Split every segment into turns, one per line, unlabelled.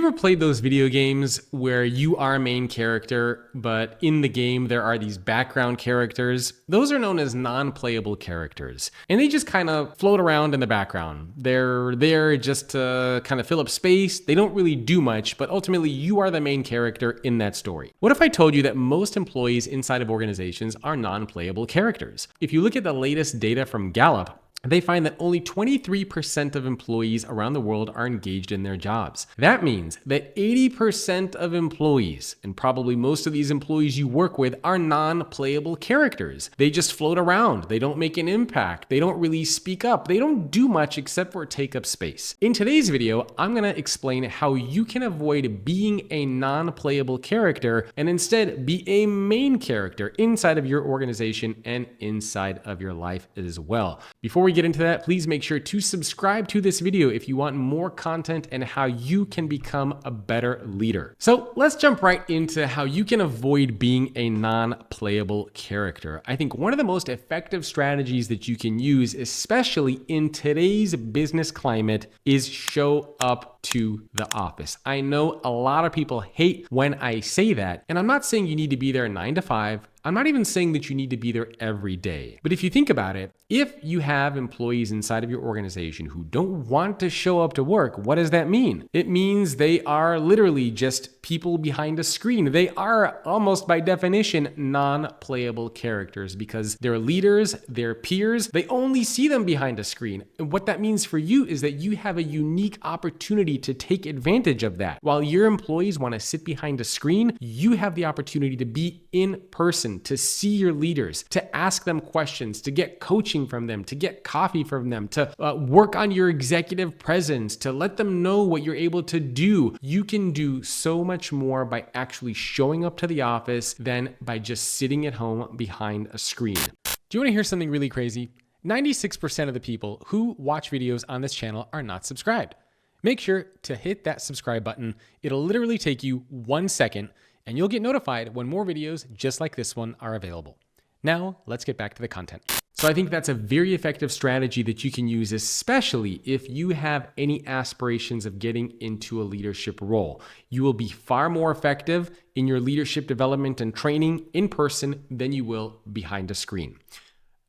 you ever played those video games where you are a main character, but in the game there are these background characters? Those are known as non-playable characters, and they just kind of float around in the background. They're there just to kind of fill up space. They don't really do much, but ultimately you are the main character in that story. What if I told you that most employees inside of organizations are non-playable characters? If you look at the latest data from Gallup, they find that only 23% of employees around the world are engaged in their jobs. That means that 80% of employees, and probably most of these employees you work with, are non-playable characters. They just float around. They don't make an impact. They don't really speak up. They don't do much except for take up space. In today's video, I'm going to explain how you can avoid being a non-playable character and instead be a main character inside of your organization and inside of your life as well. Before we get into that, please make sure to subscribe to this video if you want more content and how you can become a better leader. So let's jump right into how you can avoid being a non-playable character. I think one of the most effective strategies that you can use, especially in today's business climate, is show up to the office. I know a lot of people hate when I say that, and I'm not saying you need to be there 9 to 5. I'm not even saying that you need to be there every day. But if you think about it, if you have employees inside of your organization who don't want to show up to work, what does that mean? It means they are literally just people behind a screen. They are almost by definition non-playable characters because their leaders, their peers, they only see them behind a screen. And what that means for you is that you have a unique opportunity to take advantage of that. While your employees want to sit behind a screen, you have the opportunity to be in person, to see your leaders, to ask them questions, to get coaching from them, to get coffee from them, to work on your executive presence, to let them know what you're able to do. You can do so much more by actually showing up to the office than by just sitting at home behind a screen. Do you want to hear something really crazy? 96% of the people who watch videos on this channel are not subscribed. Make sure to hit that subscribe button. It'll literally take you 1 second, and you'll get notified when more videos just like this one are available. Now, let's get back to the content. So I think that's a very effective strategy that you can use, especially if you have any aspirations of getting into a leadership role. You will be far more effective in your leadership development and training in person than you will behind a screen.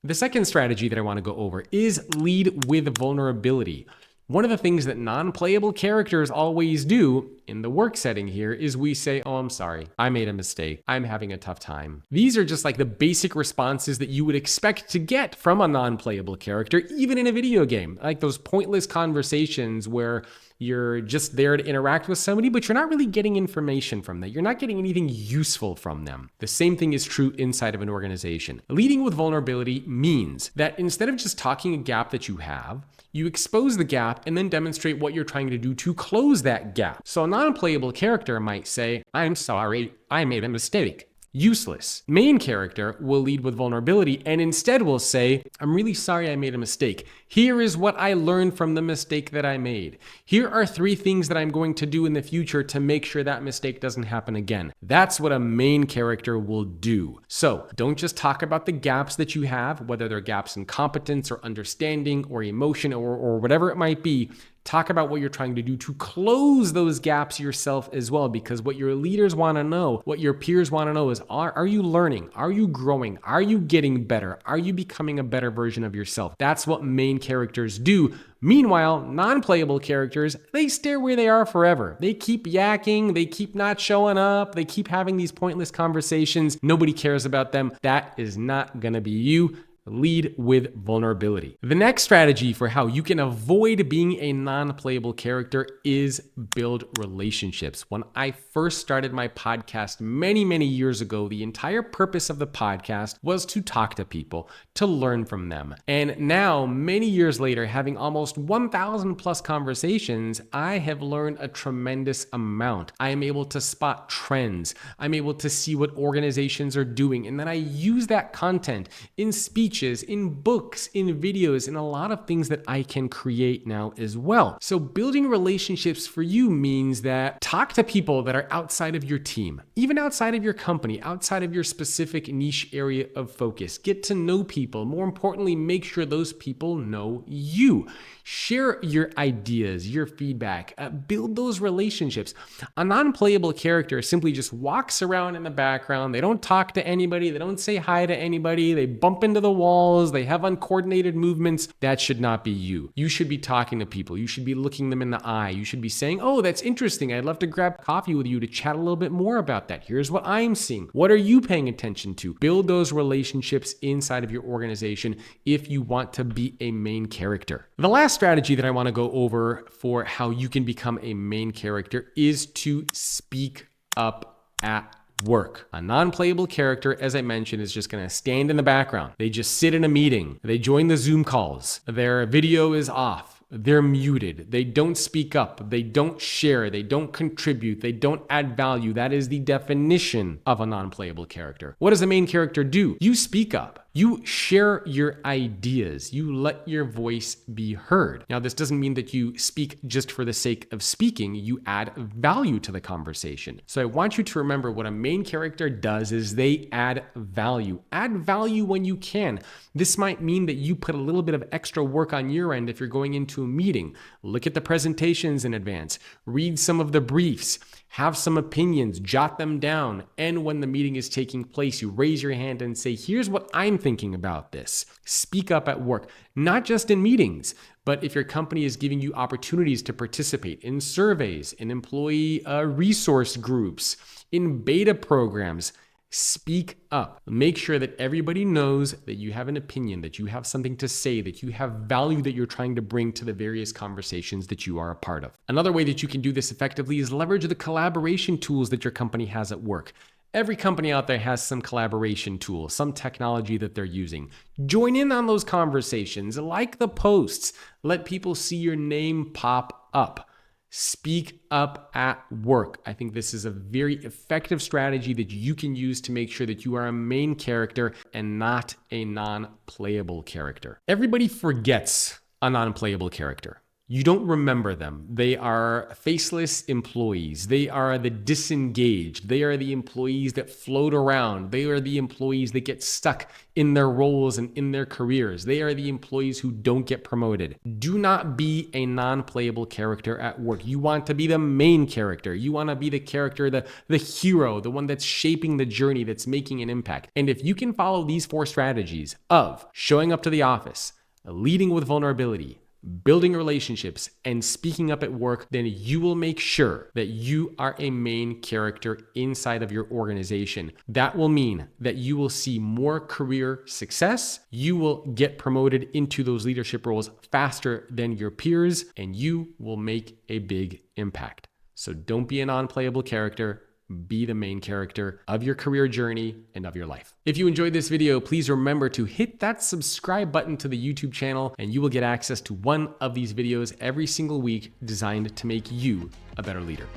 The second strategy that I want to go over is lead with vulnerability. One of the things that non-playable characters always do in the work setting here is we say, "Oh, I'm sorry, I made a mistake. I'm having a tough time." These are just like the basic responses that you would expect to get from a non-playable character, even in a video game. Like those pointless conversations where you're just there to interact with somebody, but you're not really getting information from them. You're not getting anything useful from them. The same thing is true inside of an organization. Leading with vulnerability means that instead of just talking a gap that you have, you expose the gap and then demonstrate what you're trying to do to close that gap. So a non-playable character might say, "I'm sorry, I made a mistake." Useless. Main character will lead with vulnerability and instead will say, "I'm really sorry I made a mistake. Here is what I learned from the mistake that I made. Here are 3 things that I'm going to do in the future to make sure that mistake doesn't happen again." That's what a main character will do. So don't just talk about the gaps that you have, whether they're gaps in competence or understanding or emotion or whatever it might be. Talk about what you're trying to do to close those gaps yourself as well, because what your leaders want to know, what your peers want to know is, are you learning? Are you growing? Are you getting better? Are you becoming a better version of yourself? That's what main characters do. Meanwhile, non-playable characters, they stay where they are forever. They keep yakking, they keep not showing up, they keep having these pointless conversations. Nobody cares about them. That is not going to be you. Lead with vulnerability. The next strategy for how you can avoid being a non-playable character is build relationships. When I first started my podcast many years ago, the entire purpose of the podcast was to talk to people, to learn from them. And now, many years later, having almost 1,000 plus conversations, I have learned a tremendous amount. I am able to spot trends. I'm able to see what organizations are doing. And then I use that content in speech speeches, in books, in videos, in a lot of things that I can create now as well. So building relationships for you means that talk to people that are outside of your team, even outside of your company, outside of your specific niche area of focus. Get to know people. More importantly, make sure those people know you. Share your ideas, your feedback, build those relationships. A non-playable character simply just walks around in the background. They don't talk to anybody. They don't say hi to anybody. They bump into the walls. They have uncoordinated movements. That should not be you. You should be talking to people. You should be looking them in the eye. You should be saying, oh, that's interesting. I'd love to grab coffee with you to chat a little bit more about that. Here's what I'm seeing. What are you paying attention to? Build those relationships inside of your organization if you want to be a main character. The last strategy that I want to go over for how you can become a main character is to speak up at work. A non-playable character, as I mentioned, is just going to stand in the background. They just sit in a meeting. They join the Zoom calls. Their video is off. They're muted. They don't speak up. They don't share. They don't contribute. They don't add value. That is the definition of a non-playable character. What does a main character do? You speak up. You share your ideas. You let your voice be heard. Now, this doesn't mean that you speak just for the sake of speaking. You add value to the conversation. So I want you to remember what a main character does is they add value. Add value when you can. This might mean that you put a little bit of extra work on your end if you're going into a meeting. Look at the presentations in advance. Read some of the briefs. Have some opinions, jot them down. And when the meeting is taking place, you raise your hand and say, here's what I'm thinking about this. Speak up at work, not just in meetings, but if your company is giving you opportunities to participate in surveys, in employee resource groups, in beta programs, speak up. Make sure that everybody knows that you have an opinion, that you have something to say, that you have value that you're trying to bring to the various conversations that you are a part of. Another way that you can do this effectively is leverage the collaboration tools that your company has at work. Every company out there has some collaboration tool, some technology that they're using. Join in on those conversations, like the posts, let people see your name pop up. Speak up at work. I think this is a very effective strategy that you can use to make sure that you are a main character and not a non-playable character. Everybody forgets a non-playable character. You don't remember them. They are faceless employees. They are the disengaged. They are the employees that float around. They are the employees that get stuck in their roles and in their careers. They are the employees who don't get promoted. Do not be a non-playable character at work. You want to be the main character. You want to be the character, the hero, the one that's shaping the journey, that's making an impact. And if you can follow these 4 strategies of showing up to the office, leading with vulnerability, building relationships, and speaking up at work, then you will make sure that you are a main character inside of your organization. That will mean that you will see more career success, you will get promoted into those leadership roles faster than your peers, and you will make a big impact. So don't be a non-playable character. Be the main character of your career journey and of your life. If you enjoyed this video, please remember to hit that subscribe button to the YouTube channel and you will get access to one of these videos every single week designed to make you a better leader.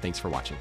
Thanks for watching.